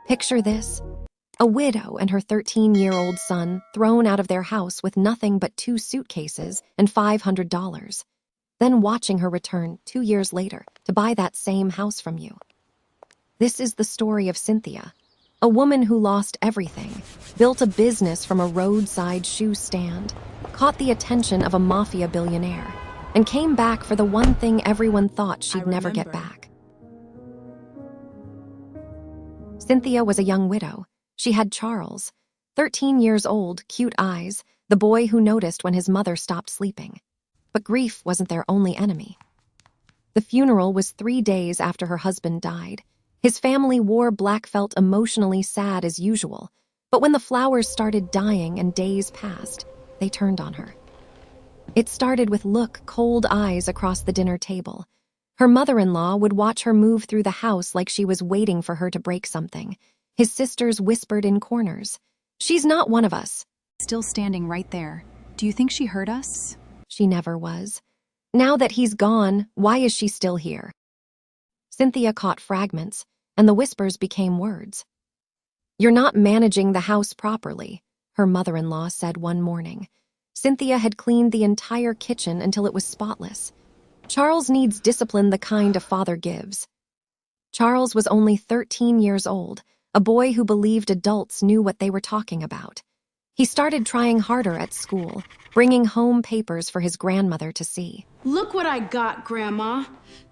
Picture this: a widow and her 13-year-old son thrown out of their house with nothing but 2 suitcases and $500. Then watching her return 2 years later to buy that same house from you. This is the story of Cynthia, a woman who lost everything, built a business from a roadside shoe stand, caught the attention of a mafia billionaire, and came back for the one thing everyone thought she'd never get back. Cynthia was a young widow. She had Charles, 13 years old, cute eyes, the boy who noticed when his mother stopped sleeping. But grief wasn't their only enemy. The funeral was 3 days after her husband died. His family wore black, felt emotionally sad as usual, but when the flowers started dying and days passed, they turned on her. It started with cold eyes across the dinner table. Her mother-in-law would watch her move through the house like she was waiting for her to break something. His sisters whispered in corners, "She's not one of us." Still standing right there. Do you think she heard us? She never was. Now that he's gone, why is she still here? Cynthia caught fragments, and the whispers became words. "You're not managing the house properly," her mother-in-law said one morning. Cynthia had cleaned the entire kitchen until it was spotless. "Charles needs discipline, the kind a father gives." Charles was only 13 years old, a boy who believed adults knew what they were talking about. He started trying harder at school, bringing home papers for his grandmother to see. "Look what I got, Grandma.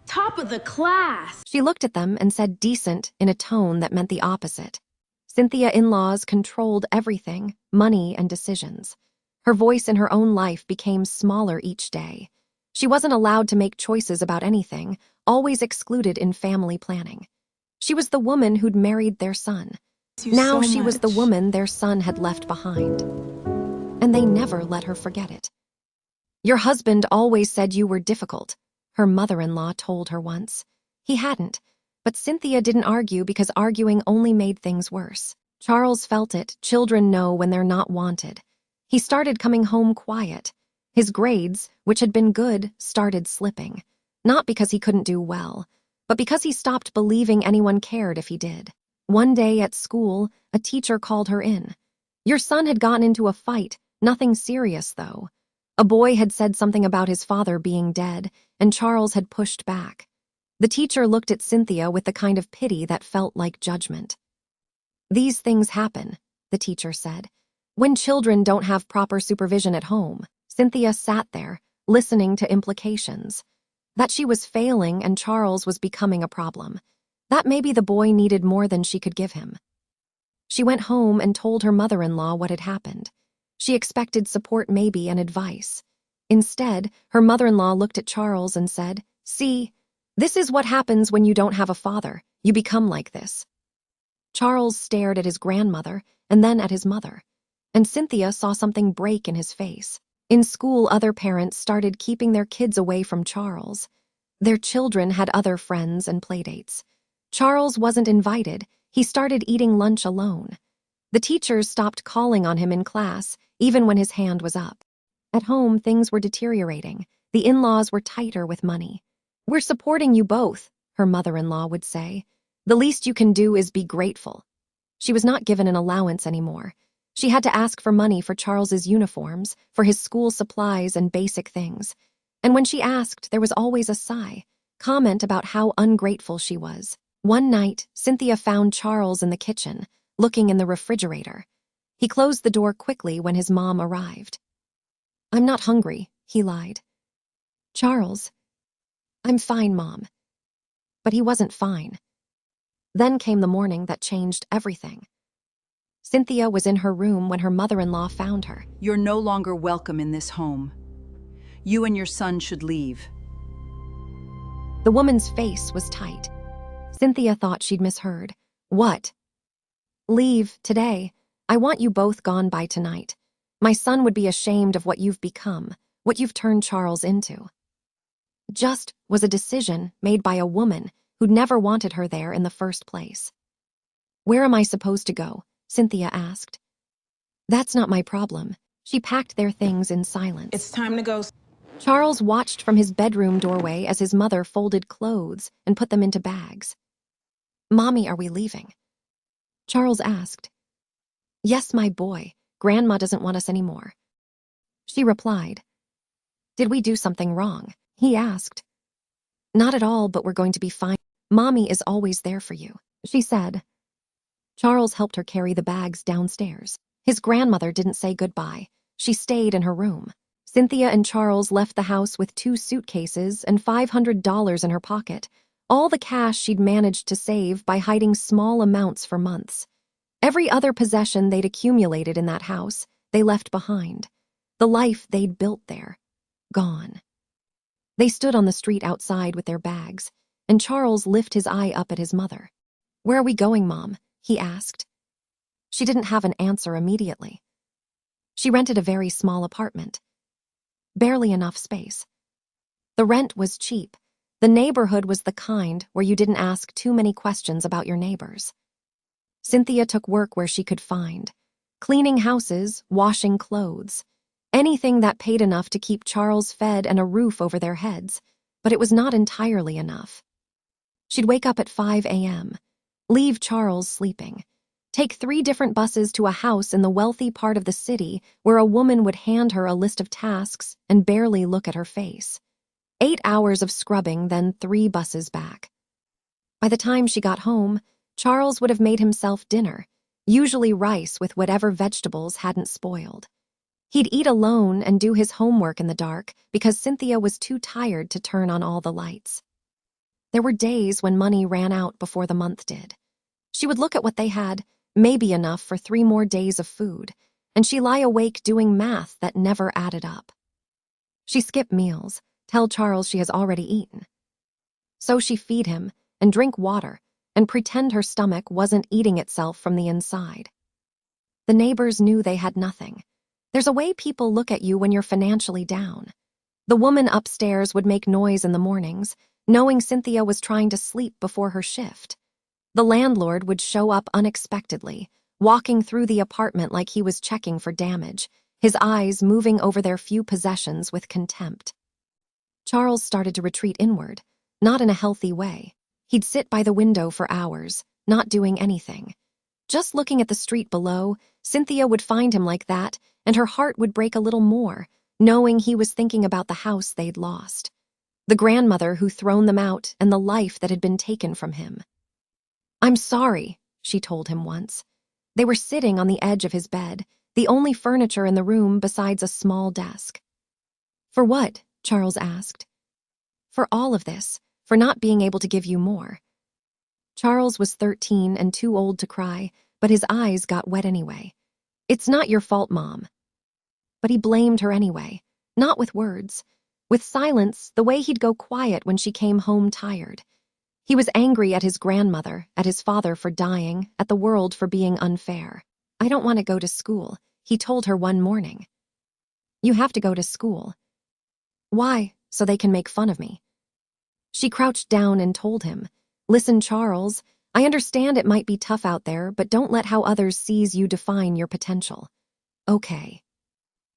Top of the class." She looked at them and said decent in a tone that meant the opposite. Cynthia in-laws controlled everything, money and decisions. Her voice in her own life became smaller each day. She wasn't allowed to make choices about anything, always excluded in family planning. She was the woman who'd married their son. Now she was the woman their son had left behind. And they never let her forget it. "Your husband always said you were difficult," her mother-in-law told her once. He hadn't, but Cynthia didn't argue because arguing only made things worse. Charles felt it. Children know when they're not wanted. He started coming home quiet. His grades, which had been good, started slipping. Not because he couldn't do well, but because he stopped believing anyone cared if he did. One day at school, a teacher called her in. "Your son had gotten into a fight, nothing serious though." A boy had said something about his father being dead, and Charles had pushed back. The teacher looked at Cynthia with the kind of pity that felt like judgment. "These things happen," the teacher said, "when children don't have proper supervision at home." Cynthia sat there, listening to implications. That she was failing and Charles was becoming a problem. That maybe the boy needed more than she could give him. She went home and told her mother-in-law what had happened. She expected support maybe and advice. Instead, her mother-in-law looked at Charles and said, "See, this is what happens when you don't have a father. You become like this." Charles stared at his grandmother and then at his mother, and Cynthia saw something break in his face. In school, other parents started keeping their kids away from Charles. Their children had other friends and playdates. Charles wasn't invited. He started eating lunch alone. The teachers stopped calling on him in class, even when his hand was up. At home, things were deteriorating. The in-laws were tighter with money. "We're supporting you both," her mother-in-law would say. "The least you can do is be grateful." She was not given an allowance anymore. She had to ask for money for Charles's uniforms, for his school supplies and basic things. And when she asked, there was always a sigh, comment about how ungrateful she was. One night, Cynthia found Charles in the kitchen, looking in the refrigerator. He closed the door quickly when his mom arrived. "I'm not hungry," he lied. "Charles, I'm fine, Mom." But he wasn't fine. Then came the morning that changed everything. Cynthia was in her room when her mother-in-law found her. "You're no longer welcome in this home. You and your son should leave." The woman's face was tight. Cynthia thought she'd misheard. "What?" "Leave, today. I want you both gone by tonight. My son would be ashamed of what you've become, what you've turned Charles into." Just was a decision made by a woman who'd never wanted her there in the first place. "Where am I supposed to go?" Cynthia asked. "That's not my problem." She packed their things in silence. "It's time to go." Charles watched from his bedroom doorway as his mother folded clothes and put them into bags. "Mommy, are we leaving?" Charles asked. Yes, my boy. Grandma doesn't want us anymore. She replied. Did we do something wrong? He asked. Not at all, but we're going to be fine. Mommy is always there for you, she said. Charles helped her carry the bags downstairs. His grandmother didn't say goodbye. She stayed in her room. Cynthia and Charles left the house with 2 suitcases and $500 in her pocket, all the cash she'd managed to save by hiding small amounts for months. Every other possession they'd accumulated in that house, they left behind. The life they'd built there, gone. They stood on the street outside with their bags, and Charles lifted his eye up at his mother. Where are we going, Mom? He asked. She didn't have an answer immediately. She rented a very small apartment. Barely enough space. The rent was cheap. The neighborhood was the kind where you didn't ask too many questions about your neighbors. Cynthia took work where she could find. Cleaning houses, washing clothes. Anything that paid enough to keep Charles fed and a roof over their heads, but it was not entirely enough. She'd wake up at 5 a.m., leave Charles sleeping, take 3 different buses to a house in the wealthy part of the city where a woman would hand her a list of tasks and barely look at her face. 8 hours of scrubbing, then 3 buses back. By the time she got home, Charles would have made himself dinner, usually rice with whatever vegetables hadn't spoiled. He'd eat alone and do his homework in the dark because Cynthia was too tired to turn on all the lights. There were days when money ran out before the month did. She would look at what they had, maybe enough for 3 more days of food, and she'd lie awake doing math that never added up. She skipped meals, tell Charles she has already eaten. So she feed him and drink water and pretend her stomach wasn't eating itself from the inside. The neighbors knew they had nothing. There's a way people look at you when you're financially down. The woman upstairs would make noise in the mornings, knowing Cynthia was trying to sleep before her shift. The landlord would show up unexpectedly, walking through the apartment like he was checking for damage, his eyes moving over their few possessions with contempt. Charles started to retreat inward, not in a healthy way. He'd sit by the window for hours, not doing anything. Just looking at the street below, Cynthia would find him like that, and her heart would break a little more, knowing he was thinking about the house they'd lost. The grandmother who'd thrown them out and the life that had been taken from him. I'm sorry, she told him once. They were sitting on the edge of his bed, the only furniture in the room besides a small desk. For what? Charles asked. For all of this, for not being able to give you more. Charles was 13 and too old to cry, but his eyes got wet anyway. It's not your fault, Mom. But he blamed her anyway, not with words. With silence, the way he'd go quiet when she came home tired. He was angry at his grandmother, at his father for dying, at the world for being unfair. I don't want to go to school, he told her one morning. You have to go to school. Why? So they can make fun of me. She crouched down and told him, Listen, Charles, I understand it might be tough out there, but don't let how others sees you define your potential. Okay.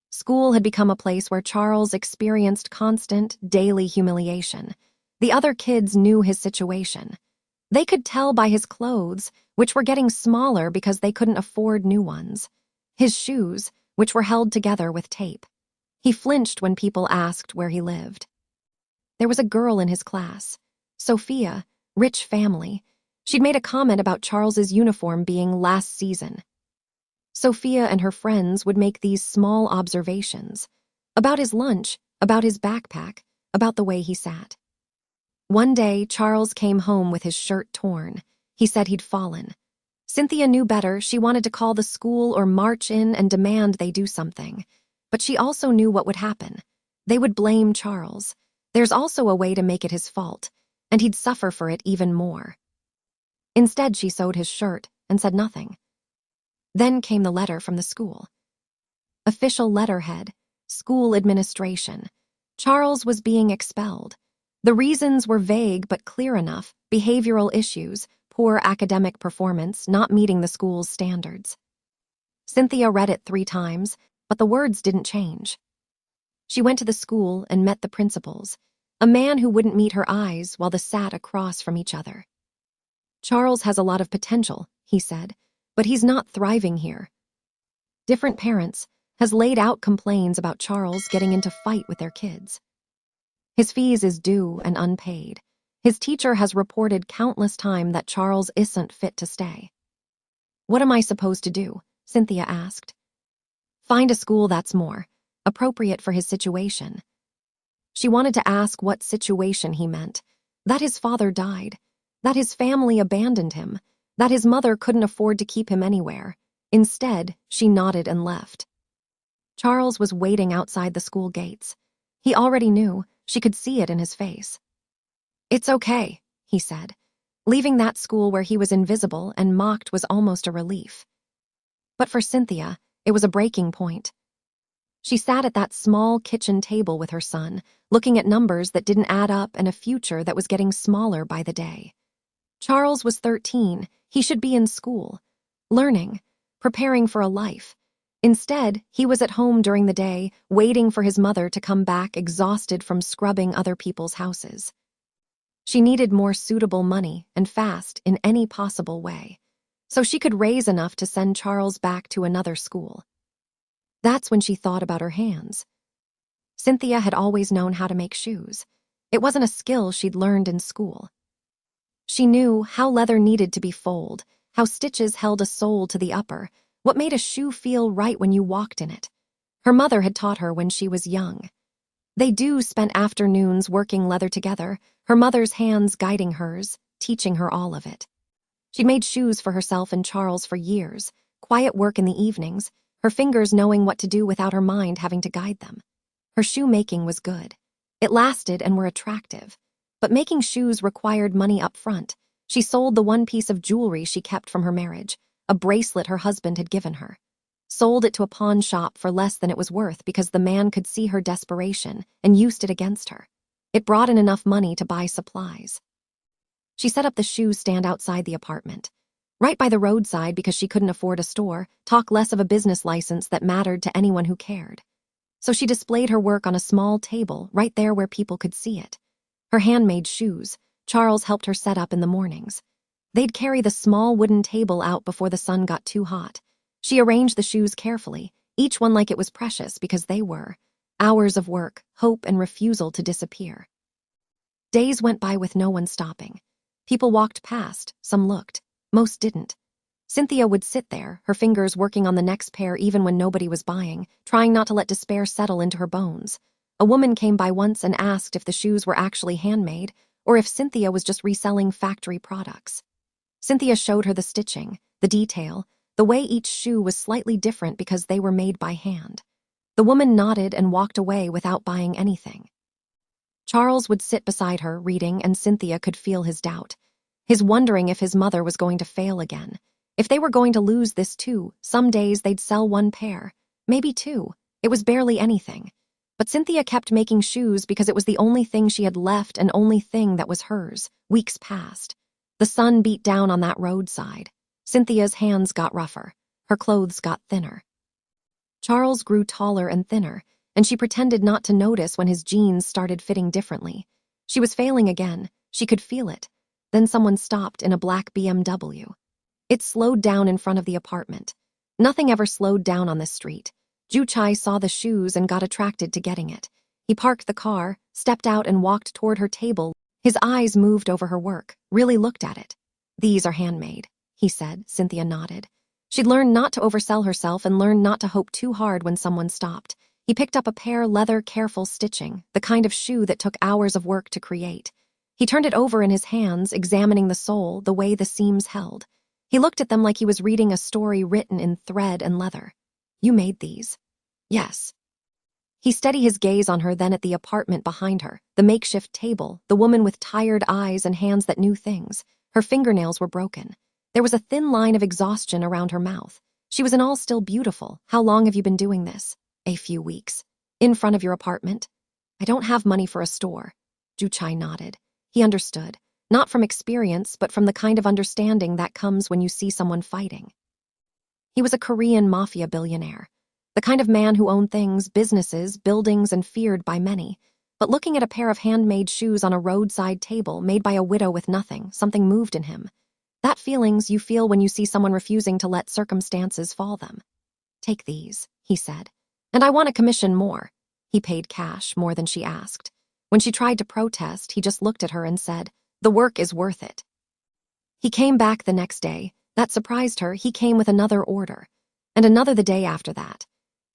School had become a place where Charles experienced constant, daily humiliation. The other kids knew his situation. They could tell by his clothes, which were getting smaller because they couldn't afford new ones. His shoes, which were held together with tape. He flinched when people asked where he lived. There was a girl in his class, Sophia, rich family. She'd made a comment about Charles's uniform being last season. Sophia and her friends would make these small observations about his lunch, about his backpack, about the way he sat. One day, Charles came home with his shirt torn. He said he'd fallen. Cynthia knew better. She wanted to call the school or march in and demand they do something. But she also knew what would happen. They would blame Charles. There's also a way to make it his fault, and he'd suffer for it even more. Instead, she sewed his shirt and said nothing. Then came the letter from the school. Official letterhead, school administration. Charles was being expelled. The reasons were vague but clear enough: behavioral issues, poor academic performance, not meeting the school's standards. Cynthia read it 3 times, but the words didn't change. She went to the school and met the principals, a man who wouldn't meet her eyes while they sat across from each other. Charles has a lot of potential, he said, but he's not thriving here. Different parents has laid out complaints about Charles getting into fight with their kids. His fees is due and unpaid. His teacher has reported countless time that Charles isn't fit to stay. What am I supposed to do? Cynthia asked. Find a school that's more appropriate for his situation. She wanted to ask what situation he meant. That his father died. That his family abandoned him. That his mother couldn't afford to keep him anywhere. Instead, she nodded and left. Charles was waiting outside the school gates. He already knew. She could see it in his face. It's okay, he said. Leaving that school where he was invisible and mocked was almost a relief. But for Cynthia, it was a breaking point. She sat at that small kitchen table with her son, looking at numbers that didn't add up and a future that was getting smaller by the day. Charles was 13. He should be in school, learning, preparing for a life. Instead, he was at home during the day, waiting for his mother to come back exhausted from scrubbing other people's houses. She needed more suitable money and fast in any possible way, so she could raise enough to send Charles back to another school. That's when she thought about her hands. Cynthia had always known how to make shoes. It wasn't a skill she'd learned in school. She knew how leather needed to be fulled, how stitches held a sole to the upper, what made a shoe feel right when you walked in it. Her mother had taught her when she was young. They spent afternoons working leather together, her mother's hands guiding hers, teaching her all of it. She'd made shoes for herself and Charles for years, quiet work in the evenings, her fingers knowing what to do without her mind having to guide them. Her shoemaking was good. It lasted and were attractive. But making shoes required money up front. She sold the one piece of jewelry she kept from her marriage, a bracelet her husband had given her. Sold it to a pawn shop for less than it was worth because the man could see her desperation and used it against her. It brought in enough money to buy supplies. She set up the shoe stand outside the apartment, right by the roadside because she couldn't afford a store, talk less of a business license that mattered to anyone who cared. So she displayed her work on a small table right there where people could see it. Her handmade shoes, Charles helped her set up in the mornings. They'd carry the small wooden table out before the sun got too hot. She arranged the shoes carefully, each one like it was precious because they were. Hours of work, hope, and refusal to disappear. Days went by with no one stopping. People walked past, some looked, most didn't. Cynthia would sit there, her fingers working on the next pair even when nobody was buying, trying not to let despair settle into her bones. A woman came by once and asked if the shoes were actually handmade, or if Cynthia was just reselling factory products. Cynthia showed her the stitching, the detail, the way each shoe was slightly different because they were made by hand. The woman nodded and walked away without buying anything. Charles would sit beside her, reading, and Cynthia could feel his doubt, his wondering if his mother was going to fail again. If they were going to lose this too, some days they'd sell one pair, maybe two. It was barely anything. But Cynthia kept making shoes because it was the only thing she had left and only thing that was hers. Weeks passed. The sun beat down on that roadside. Cynthia's hands got rougher. Her clothes got thinner. Charles grew taller and thinner, and she pretended not to notice when his jeans started fitting differently. She was failing again. She could feel it. Then someone stopped in a black BMW. It slowed down in front of the apartment. Nothing ever slowed down on this street. Ju-chai saw the shoes and got attracted to getting it. He parked the car, stepped out and walked toward her table. His eyes moved over her work, really looked at it. These are handmade, he said. Cynthia nodded. She'd learned not to oversell herself and learned not to hope too hard when someone stopped. He picked up a pair leather careful stitching, the kind of shoe that took hours of work to create. He turned it over in his hands, examining the sole, the way the seams held. He looked at them like he was reading a story written in thread and leather. You made these? Yes. He steadied his gaze on her, then at the apartment behind her, the makeshift table, the woman with tired eyes and hands that knew things. Her fingernails were broken. There was a thin line of exhaustion around her mouth. She was in all still beautiful. How long have you been doing this? A few weeks. In front of your apartment? I don't have money for a store. Ju-chai nodded. He understood. Not from experience, but from the kind of understanding that comes when you see someone fighting. He was a Korean Mafia billionaire, the kind of man who owned things, businesses, buildings, and feared by many. But looking at a pair of handmade shoes on a roadside table made by a widow with nothing, something moved in him. That feelings you feel when you see someone refusing to let circumstances fall them. Take these, he said. And I want to commission more. He paid cash, more than she asked. When she tried to protest, he just looked at her and said, the work is worth it. He came back the next day. That surprised her. He came with another order. And another the day after that.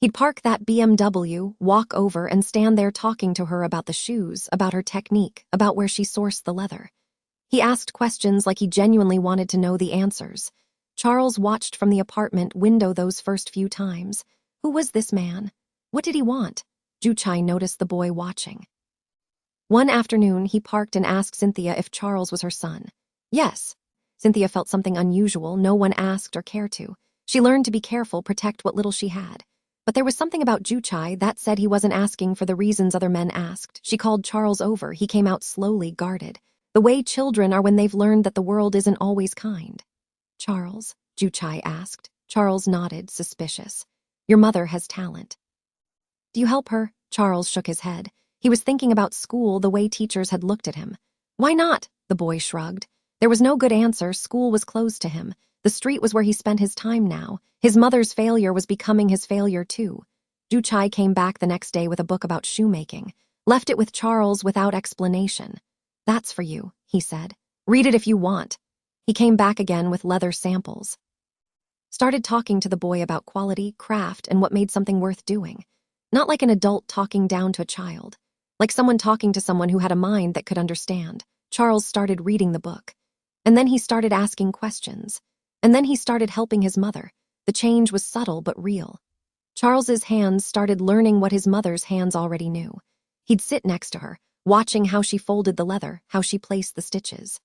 He'd park that BMW, walk over and stand there talking to her about the shoes, about her technique, about where she sourced the leather. He asked questions like he genuinely wanted to know the answers. Charles watched from the apartment window those first few times. Who was this man? What did he want? Juchai noticed the boy watching. One afternoon, he parked and asked Cynthia if Charles was her son. Yes. Cynthia felt something unusual. No one asked or cared to. She learned to be careful, protect what little she had. But there was something about Juchai that said he wasn't asking for the reasons other men asked. She called Charles over. He came out slowly, guarded. The way children are when they've learned that the world isn't always kind. Charles? Juchai asked. Charles nodded, suspicious. Your mother has talent. Do you help her? Charles shook his head. He was thinking about school, the way teachers had looked at him. Why not? The boy shrugged. There was no good answer. School was closed to him. The street was where he spent his time now. His mother's failure was becoming his failure too. Juchai came back the next day with a book about shoemaking. Left it with Charles without explanation. That's for you, he said. Read it if you want. He came back again with leather samples. Started talking to the boy about quality, craft, and what made something worth doing. Not like an adult talking down to a child. Like someone talking to someone who had a mind that could understand. Charles started reading the book. And then he started asking questions. And then he started helping his mother. The change was subtle but real. Charles's hands started learning what his mother's hands already knew. He'd sit next to her, watching how she folded the leather, how she placed the stitches.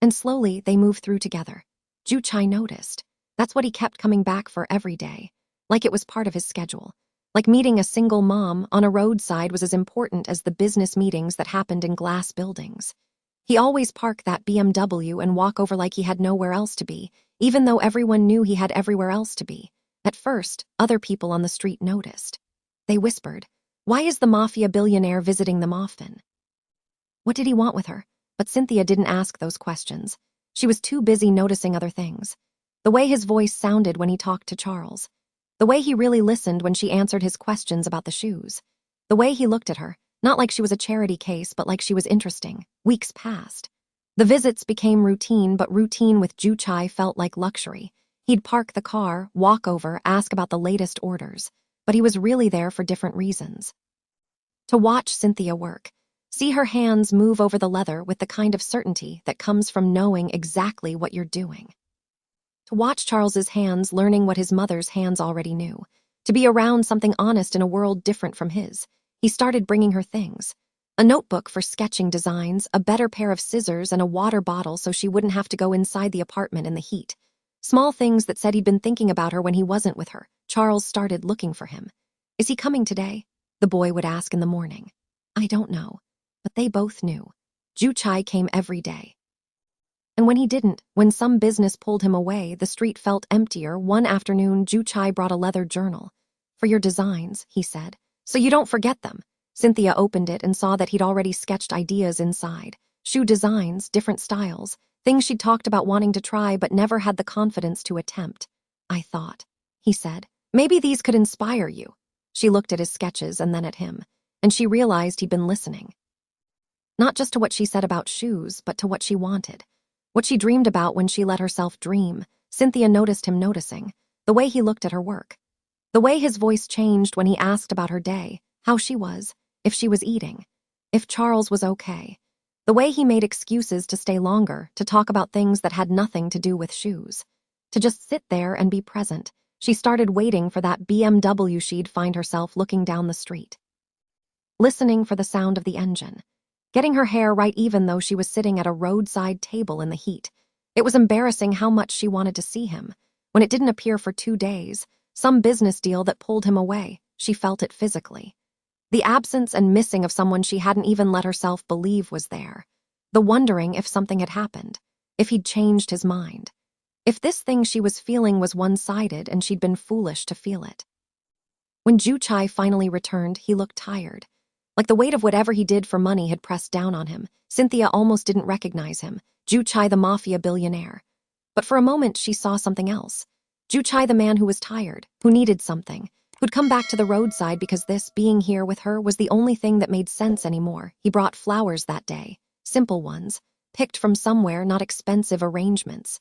And slowly, they moved through together. Juchai noticed. That's what he kept coming back for every day. Like it was part of his schedule. Like meeting a single mom on a roadside was as important as the business meetings that happened in glass buildings. He always parked that BMW and walk over like he had nowhere else to be, even though everyone knew he had everywhere else to be. At first, other people on the street noticed. They whispered, why is the Mafia billionaire visiting them often? What did he want with her? But Cynthia didn't ask those questions. She was too busy noticing other things. The way his voice sounded when he talked to Charles. The way he really listened when she answered his questions about the shoes. The way he looked at her, not like she was a charity case, but like she was interesting. Weeks passed. The visits became routine, but routine with Juchai felt like luxury. He'd park the car, walk over, ask about the latest orders. But he was really there for different reasons. To watch Cynthia work. See her hands move over the leather with the kind of certainty that comes from knowing exactly what you're doing. To watch Charles's hands learning what his mother's hands already knew. To be around something honest in a world different from his. He started bringing her things. A notebook for sketching designs, a better pair of scissors, and a water bottle so she wouldn't have to go inside the apartment in the heat. Small things that said he'd been thinking about her when he wasn't with her. Charles started looking for him. Is he coming today? The boy would ask in the morning. I don't know. But they both knew. Juchai came every day. And when he didn't, when some business pulled him away, the street felt emptier. One afternoon, Juchai brought a leather journal. For your designs, he said. So you don't forget them. Cynthia opened it and saw that he'd already sketched ideas inside. Shoe designs, different styles, things she'd talked about wanting to try but never had the confidence to attempt. I thought, he said, maybe these could inspire you. She looked at his sketches and then at him, and she realized he'd been listening. Not just to what she said about shoes, but to what she wanted. What she dreamed about when she let herself dream. Cynthia noticed him noticing. The way he looked at her work. The way his voice changed when he asked about her day, how she was, if she was eating, if Charles was okay. The way he made excuses to stay longer, to talk about things that had nothing to do with shoes. To just sit there and be present. She started waiting for that BMW. She'd find herself looking down the street. Listening for the sound of the engine. Getting her hair right even though she was sitting at a roadside table in the heat. It was embarrassing how much she wanted to see him. When it didn't appear for 2 days, some business deal that pulled him away, she felt it physically. The absence and missing of someone she hadn't even let herself believe was there. The wondering if something had happened, if he'd changed his mind. If this thing she was feeling was one-sided and she'd been foolish to feel it. When Juchai finally returned, he looked tired. Like the weight of whatever he did for money had pressed down on him. Cynthia almost didn't recognize him. Ju-chai, the Mafia billionaire. But for a moment, she saw something else. Ju-chai, the man who was tired, who needed something, who'd come back to the roadside because this, being here with her, was the only thing that made sense anymore. He brought flowers that day. Simple ones. Picked from somewhere, not expensive arrangements.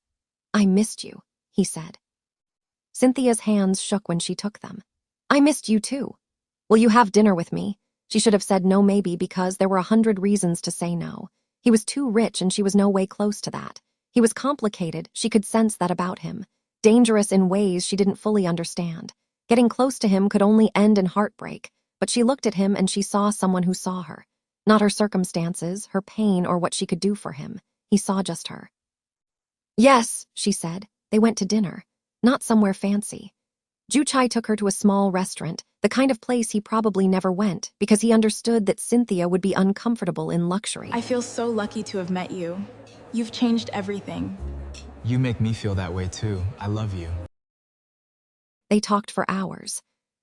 "I missed you," he said. Cynthia's hands shook when she took them. "I missed you too. Will you have dinner with me?" She should have said no maybe because there were 100 reasons to say no. He was too rich and she was no way close to that. He was complicated, she could sense that about him. Dangerous in ways she didn't fully understand. Getting close to him could only end in heartbreak, but she looked at him and she saw someone who saw her. Not her circumstances, her pain, or what she could do for him. He saw just her. "Yes," she said. They went to dinner. Not somewhere fancy. Ju-chai took her to a small restaurant, the kind of place he probably never went, because he understood that Cynthia would be uncomfortable in luxury. I feel so lucky to have met you. You've changed everything. You make me feel that way too. I love you. They talked for hours.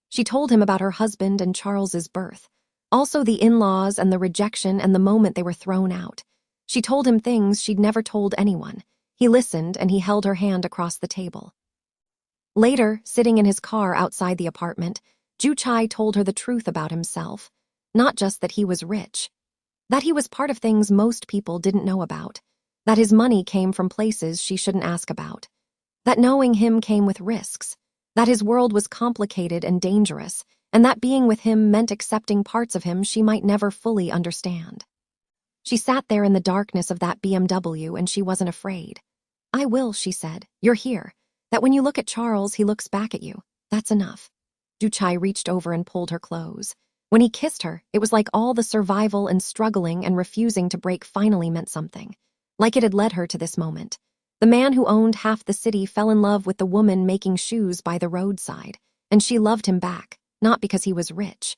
She told him about her husband and Charles's birth. Also the in-laws and the rejection and the moment they were thrown out. She told him things she'd never told anyone. He listened and he held her hand across the table. Later, sitting in his car outside the apartment, Ju-chai told her the truth about himself. Not just that he was rich. That he was part of things most people didn't know about. That his money came from places she shouldn't ask about. That knowing him came with risks. That his world was complicated and dangerous, and that being with him meant accepting parts of him she might never fully understand. She sat there in the darkness of that BMW and she wasn't afraid. "I will," she said. "You're here. That when you look at Charles, he looks back at you. That's enough." Ju-chai reached over and pulled her close. When he kissed her, it was like all the survival and struggling and refusing to break finally meant something. Like it had led her to this moment. The man who owned half the city fell in love with the woman making shoes by the roadside, and she loved him back, not because he was rich.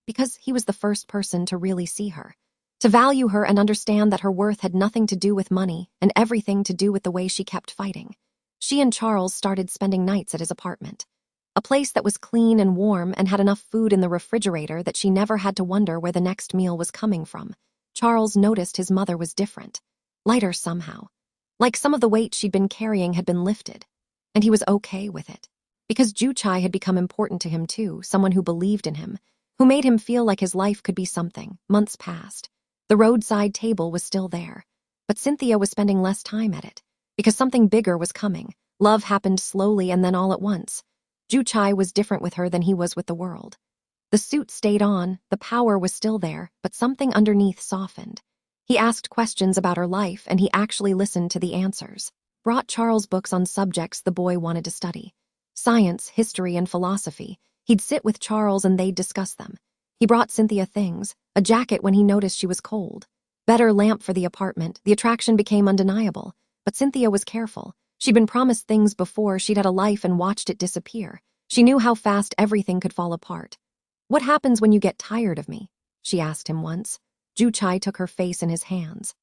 Because he was the first person to really see her. To value her and understand that her worth had nothing to do with money and everything to do with the way she kept fighting. She and Charles started spending nights at his apartment. A place that was clean and warm and had enough food in the refrigerator that she never had to wonder where the next meal was coming from. Charles noticed his mother was different. Lighter somehow. Like some of the weight she'd been carrying had been lifted. And he was okay with it. Because Ju-chai had become important to him too, someone who believed in him, who made him feel like his life could be something. Months passed. The roadside table was still there. But Cynthia was spending less time at it. Because something bigger was coming. Love happened slowly and then all at once. Ju-chai was different with her than he was with the world. The suit stayed on, the power was still there, but something underneath softened. He asked questions about her life, and he actually listened to the answers. Brought Charles books on subjects the boy wanted to study. Science, history, and philosophy. He'd sit with Charles and they'd discuss them. He brought Cynthia things, a jacket when he noticed she was cold. Better lamp for the apartment. The attraction became undeniable. But Cynthia was careful. She'd been promised things before, she'd had a life and watched it disappear. She knew how fast everything could fall apart. "What happens when you get tired of me?" she asked him once. Ju-chai took her face in his hands.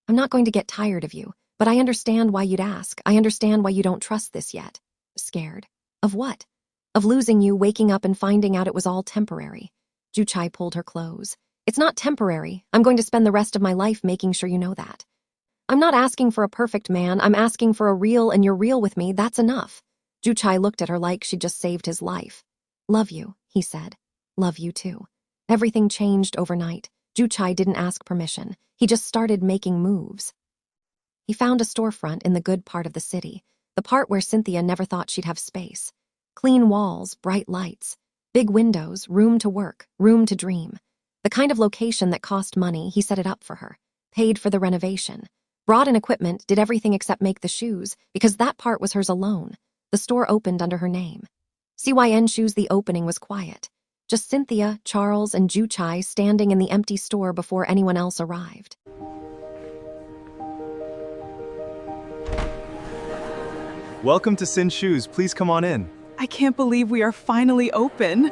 "I'm not going to get tired of you, but I understand why you'd ask. I understand why you don't trust this yet." Scared. Of what? Of losing you, waking up and finding out it was all temporary. Ju-chai pulled her close. "It's not temporary. I'm going to spend the rest of my life making sure you know that. I'm not asking for a perfect man. I'm asking for a real, and you're real with me. That's enough." Ju-chai looked at her like she'd just saved his life. "Love you," he said. "Love you too." Everything changed overnight. Ju-chai didn't ask permission. He just started making moves. He found a storefront in the good part of the city, the part where Cynthia never thought she'd have space. Clean walls, bright lights, big windows, room to work, room to dream. The kind of location that cost money, he set it up for her. Paid for the renovation. Brought in equipment, did everything except make the shoes, because that part was hers alone. The store opened under her name. CYN Shoes, the opening was quiet. Just Cynthia, Charles, and Ju-chai standing in the empty store before anyone else arrived. Welcome to Sin Shoes. Please come on in. I can't believe we are finally open.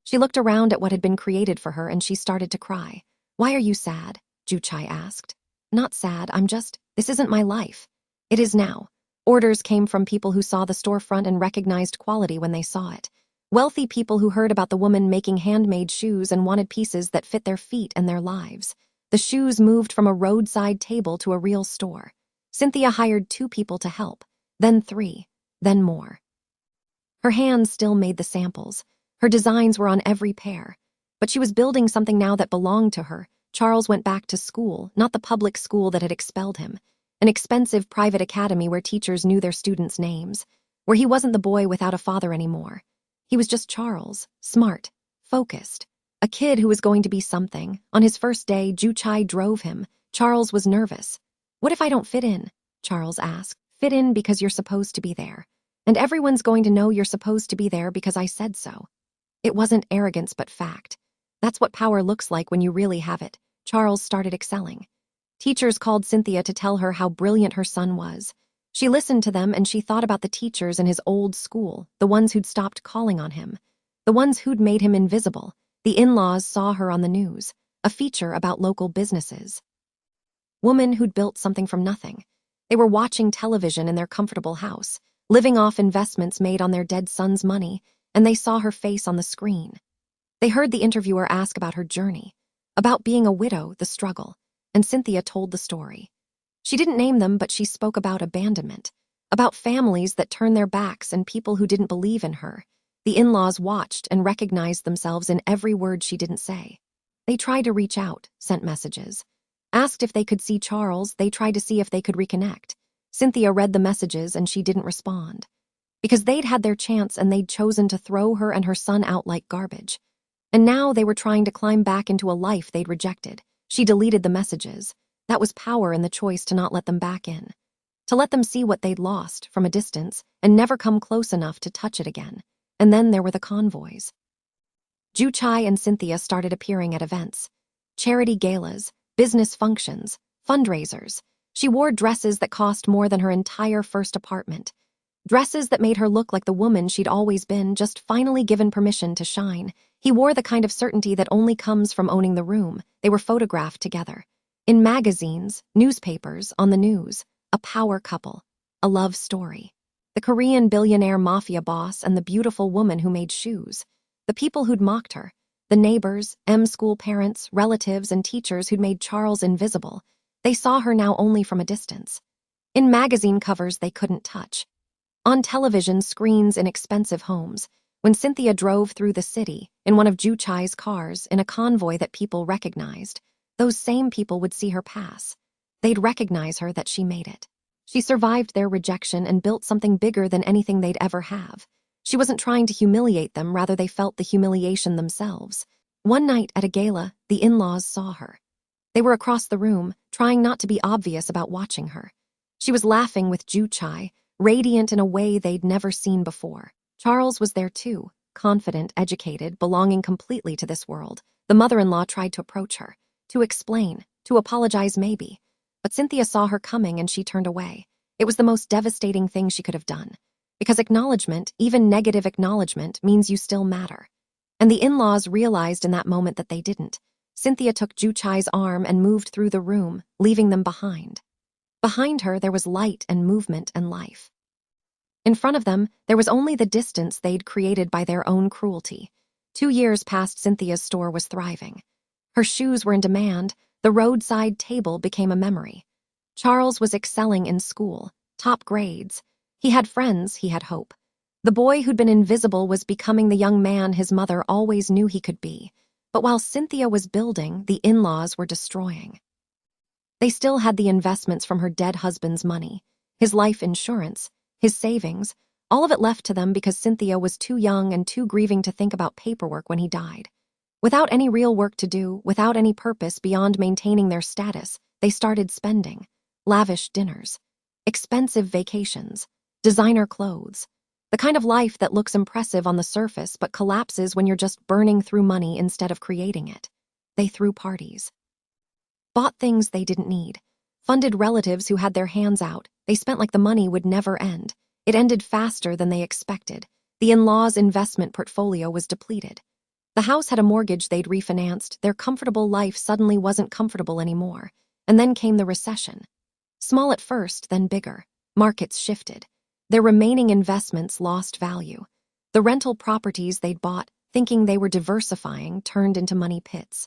She looked around at what had been created for her and she started to cry. "Why are you sad?" Ju-chai asked. "Not sad, this isn't my life." "It is now." Orders came from people who saw the storefront and recognized quality when they saw it. Wealthy people who heard about the woman making handmade shoes and wanted pieces that fit their feet and their lives. The shoes moved from a roadside table to a real store. Cynthia hired 2 people to help, then 3, then more. Her hands still made the samples. Her designs were on every pair. But she was building something now that belonged to her. Charles went back to school, not the public school that had expelled him. An expensive private academy where teachers knew their students' names. Where he wasn't the boy without a father anymore. He was just Charles, smart, focused. A kid who was going to be something. On his first day, Ju Chai drove him. Charles was nervous. "What if I don't fit in?" Charles asked. "Fit in because you're supposed to be there. And everyone's going to know you're supposed to be there because I said so." It wasn't arrogance but fact. That's what power looks like when you really have it. Charles started excelling. Teachers called Cynthia to tell her how brilliant her son was. She listened to them and she thought about the teachers in his old school, the ones who'd stopped calling on him, the ones who'd made him invisible. The in-laws saw her on the news, a feature about local businesses. Woman who'd built something from nothing. They were watching television in their comfortable house, living off investments made on their dead son's money, and they saw her face on the screen. They heard the interviewer ask about her journey, about being a widow, the struggle, and Cynthia told the story. She didn't name them, but she spoke about abandonment, about families that turned their backs and people who didn't believe in her. The in-laws watched and recognized themselves in every word she didn't say. They tried to reach out, sent messages. Asked if they could see Charles, they tried to see if they could reconnect. Cynthia read the messages and she didn't respond. Because they'd had their chance and they'd chosen to throw her and her son out like garbage. And now they were trying to climb back into a life they'd rejected. She deleted the messages. That was power in the choice to not let them back in. To let them see what they'd lost from a distance and never come close enough to touch it again. And then there were the convoys. Ju Chai and Cynthia started appearing at events. Charity galas, business functions, fundraisers. She wore dresses that cost more than her entire first apartment. Dresses that made her look like the woman she'd always been, just finally given permission to shine. He wore the kind of certainty that only comes from owning the room. They were photographed together. In magazines, newspapers, on the news. A power couple. A love story. The Korean billionaire Mafia boss and the beautiful woman who made shoes. The people who'd mocked her. The neighbors, school parents, relatives, and teachers who'd made Charles invisible. They saw her now only from a distance. In magazine covers they couldn't touch. On television screens in expensive homes. When Cynthia drove through the city, in one of Ju Chai's cars, in a convoy that people recognized, those same people would see her pass. They'd recognize her that she made it. She survived their rejection and built something bigger than anything they'd ever have. She wasn't trying to humiliate them, rather they felt the humiliation themselves. One night at a gala, the in-laws saw her. They were across the room, trying not to be obvious about watching her. She was laughing with Ju Chai, radiant in a way they'd never seen before. Charles was there too, confident, educated, belonging completely to this world. The mother-in-law tried to approach her, to explain, to apologize maybe. But Cynthia saw her coming and she turned away. It was the most devastating thing she could have done. Because acknowledgement, even negative acknowledgement, means you still matter. And the in-laws realized in that moment that they didn't. Cynthia took Ju Chai's arm and moved through the room, leaving them behind. Behind her, there was light and movement and life. In front of them, there was only the distance they'd created by their own cruelty. 2 years past, Cynthia's store was thriving. Her shoes were in demand. The roadside table became a memory. Charles was excelling in school, top grades. He had friends, he had hope. The boy who'd been invisible was becoming the young man his mother always knew he could be. But while Cynthia was building, the in-laws were destroying. They still had the investments from her dead husband's money, his life insurance, his savings, all of it left to them because Cynthia was too young and too grieving to think about paperwork when he died. Without any real work to do, without any purpose beyond maintaining their status, they started spending. Lavish dinners, expensive vacations, designer clothes. The kind of life that looks impressive on the surface but collapses when you're just burning through money instead of creating it. They threw parties. Bought things they didn't need. Funded relatives who had their hands out. They spent like the money would never end. It ended faster than they expected. The in-laws' investment portfolio was depleted. The house had a mortgage they'd refinanced. Their comfortable life suddenly wasn't comfortable anymore. And then came the recession. Small at first, then bigger. Markets shifted. Their remaining investments lost value. The rental properties they'd bought, thinking they were diversifying, turned into money pits.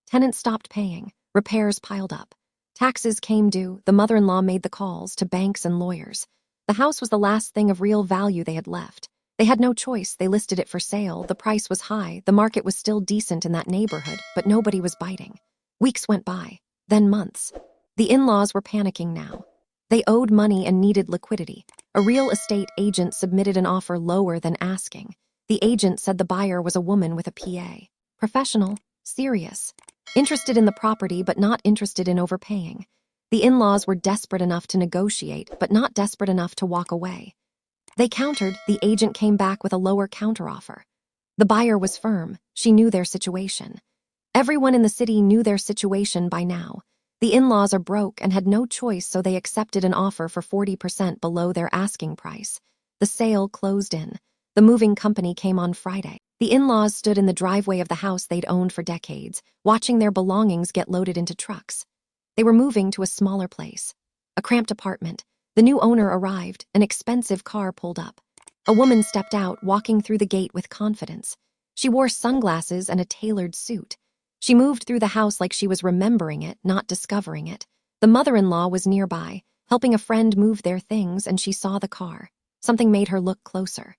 Tenants stopped paying, repairs piled up. Taxes came due, the mother-in-law made the calls to banks and lawyers. The house was the last thing of real value they had left. They had no choice, they listed it for sale, the price was high, the market was still decent in that neighborhood, but nobody was biting. Weeks went by, then months. The in-laws were panicking now. They owed money and needed liquidity. A real estate agent submitted an offer lower than asking. The agent said the buyer was a woman with a PA. Professional, serious, interested in the property but not interested in overpaying. The in-laws were desperate enough to negotiate, but not desperate enough to walk away. They countered, the agent came back with a lower counteroffer. The buyer was firm, she knew their situation. Everyone in the city knew their situation by now. The in-laws are broke and had no choice, so they accepted an offer for 40% below their asking price. The sale closed in. The moving company came on Friday. The in-laws stood in the driveway of the house they'd owned for decades, watching their belongings get loaded into trucks. They were moving to a smaller place, a cramped apartment. The new owner arrived, an expensive car pulled up. A woman stepped out, walking through the gate with confidence. She wore sunglasses and a tailored suit. She moved through the house like she was remembering it, not discovering it. The mother-in-law was nearby, helping a friend move their things, and she saw the car. Something made her look closer.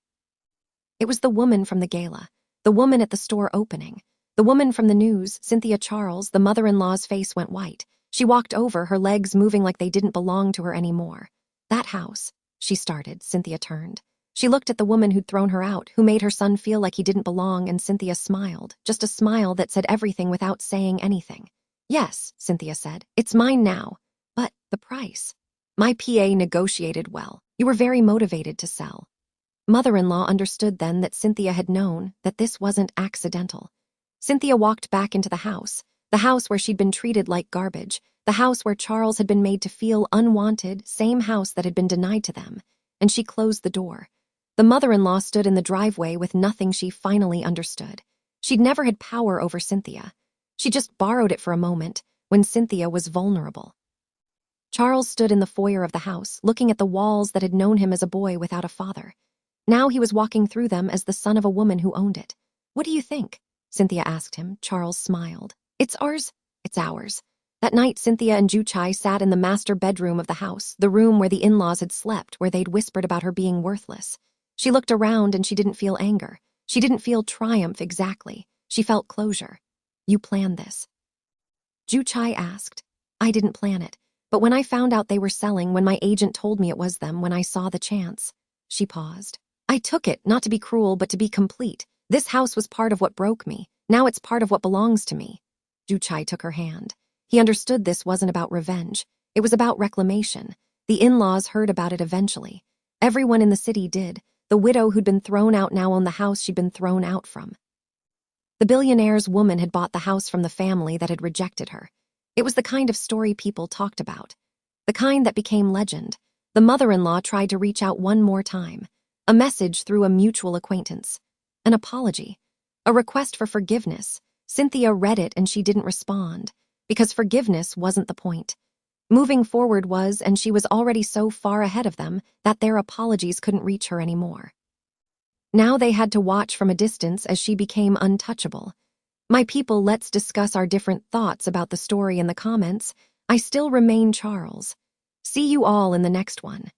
It was the woman from the gala, the woman at the store opening, the woman from the news, Cynthia Charles. The mother-in-law's face went white. She walked over, her legs moving like they didn't belong to her anymore. That house, she started. Cynthia turned. She looked at the woman who'd thrown her out, who made her son feel like he didn't belong, and Cynthia smiled, just a smile that said everything without saying anything. Yes, Cynthia said, it's mine now. But the price. My PA negotiated well. You were very motivated to sell. Mother-in-law understood then that Cynthia had known that this wasn't accidental. Cynthia walked back into the house where she'd been treated like garbage, the house where Charles had been made to feel unwanted, same house that had been denied to them, and she closed the door. The mother-in-law stood in the driveway with nothing she finally understood. She'd never had power over Cynthia. She just borrowed it for a moment, when Cynthia was vulnerable. Charles stood in the foyer of the house, looking at the walls that had known him as a boy without a father. Now he was walking through them as the son of a woman who owned it. What do you think? Cynthia asked him. Charles smiled. It's ours. It's ours. That night, Cynthia and Juchai sat in the master bedroom of the house, the room where the in-laws had slept, where they'd whispered about her being worthless. She looked around and she didn't feel anger. She didn't feel triumph exactly. She felt closure. You planned this? Juchai asked. I didn't plan it, but when I found out they were selling, when my agent told me it was them, when I saw the chance. She paused. I took it, not to be cruel, but to be complete. This house was part of what broke me. Now it's part of what belongs to me. Juchai took her hand. He understood this wasn't about revenge. It was about reclamation. The in-laws heard about it eventually. Everyone in the city did. The widow who'd been thrown out now owned the house she'd been thrown out from. The billionaire's woman had bought the house from the family that had rejected her. It was the kind of story people talked about. The kind that became legend. The mother-in-law tried to reach out one more time. A message through a mutual acquaintance. An apology. A request for forgiveness. Cynthia read it and she didn't respond. Because forgiveness wasn't the point. Moving forward was, and she was already so far ahead of them that their apologies couldn't reach her anymore. Now they had to watch from a distance as she became untouchable. My people, let's discuss our different thoughts about the story in the comments. I still remain Charles. See you all in the next one.